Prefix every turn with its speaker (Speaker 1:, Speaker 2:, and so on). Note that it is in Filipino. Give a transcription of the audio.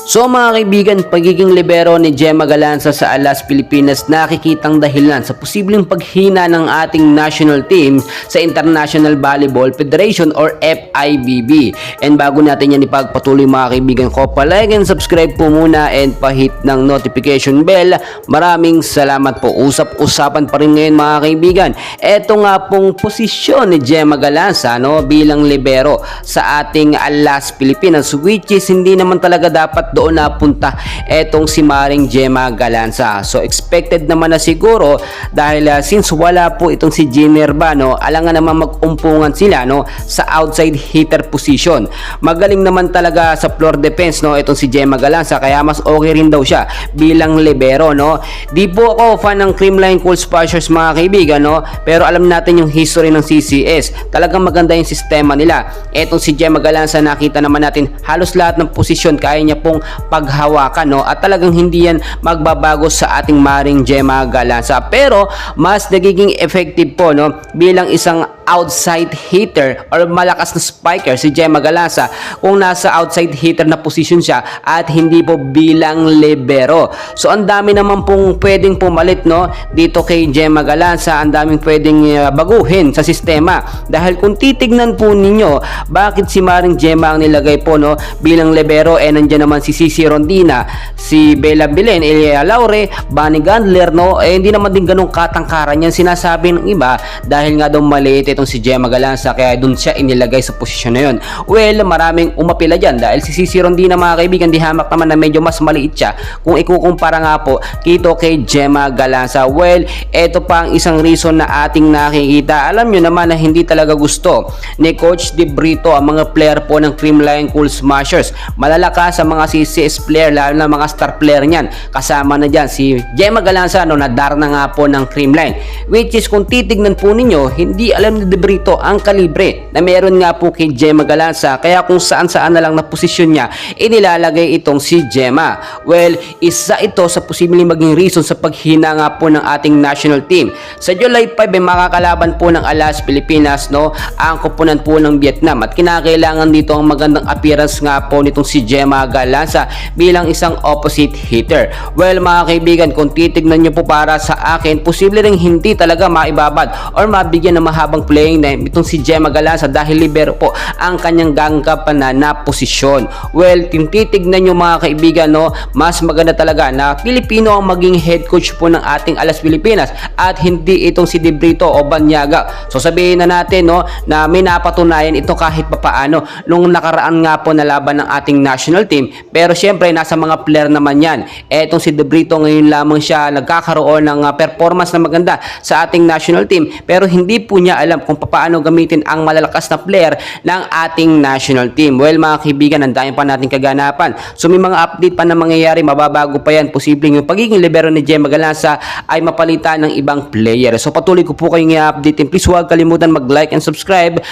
Speaker 1: So mga kaibigan, pagiging libero ni Gemma Galanza sa Alas Pilipinas nakikitang dahilan sa posibleng paghina ng ating national team sa International Volleyball Federation or FIVB. And bago natin yan ipagpatuloy mga kaibigan ko, palike and subscribe po muna and pahit ng notification bell. Maraming salamat po. Usap-usapan pa rin ngayon mga kaibigan. Ito nga pong posisyon ni Gemma Galanza bilang libero sa ating Alas Pilipinas, which is hindi naman talaga dapat doon napunta etong si Maring Gemma Galanza. So expected naman na siguro dahil since wala po itong si Ginerva, alangan naman mag-umpungan sila sa outside hitter position. Magaling naman talaga sa floor defense itong si Gemma Galanza, kaya mas okay rin daw siya bilang libero. Di po ako fan ng Creamline Cool Spashers mga kaibigan, pero alam natin yung history ng CCS. Talagang maganda yung sistema nila. Etong si Gemma Galanza, nakita naman natin halos lahat ng posisyon kaya niya pong paghawakan, at talagang hindi yan magbabago sa ating Maring Gemma Galanza. Pero mas nagiging effective po bilang isang outside hitter or malakas na spiker si Gemma Galanza kung nasa outside hitter na position siya at hindi po bilang libero. So ang dami naman pong pwedeng pumalit dito kay Gemma Galanza, ang daming pwedeng baguhin sa sistema. Dahil kung titignan po ninyo bakit si Maring Gemma ang nilagay po bilang libero, nandiyan naman si Cici Rondina, si Bella Belen, Elia Laure, Bunny Gandler, hindi naman din ganong katangkaran yan sinasabi ng iba dahil nga daw maliit itong si Gemma Galanza kaya dun siya inilagay sa posisyon na yun. Well, maraming umapila dyan dahil si Cici Rondina mga kaibigan, di hamak naman na medyo mas maliit siya kung ikukumpara nga po kito kay Gemma Galanza. Well, eto pa ang isang reason na ating nakikita. Alam nyo naman na hindi talaga gusto ni Coach De Brito ang mga player po ng Creamline Cool Smashers. Malalakas sa mga CCS player, lalo na mga star player niyan. Kasama na dyan si Gemma Galanza nadar na nga po ng Creamline, which is kung titignan po ninyo, hindi alam ni De Brito ang kalibre na meron nga po kay Gemma Galanza, kaya kung saan-saan na lang na posisyon niya inilalagay itong si Gemma. Well, isa ito sa posibleng maging reason sa paghina nga po ng ating national team. Sa July 5 makakalaban po ng Alas Pilipinas ang koponan po ng Vietnam at kinakailangan dito ang magandang appearance nga po nitong si Gemma Galanza bilang isang opposite hitter. Well mga kaibigan, kung titignan nyo po para sa akin, posible rin hindi talaga maibabad or mabigyan ng mahabang playing time itong si Gemma Galanza dahil libero po ang kanyang gangkapan na posisyon. Well, titignan nyo mga kaibigan, mas maganda talaga na Pilipino ang maging head coach po ng ating Alas Pilipinas at hindi itong si De Brito o Banyaga. So sabihin na natin na may napatunayan ito kahit papaano nung nakaraan nga po na laban ng ating national team, pero syempre nasa mga player naman yan. Etong si De Brito ngayon lamang siya nagkakaroon ng performance na maganda sa ating national team, pero hindi po niya alam kung paano gamitin ang malalakas na player ng ating national team. Well mga kaibigan, ang dami pa nating kaganapan. So may mga update pa na mangyayari, mababago pa yan. Posibleng yung pagiging libero ni Gemma Galanza ay mapalitan ng ibang player. So patuloy ko po kayong i-update. Please huwag kalimutan mag-like and subscribe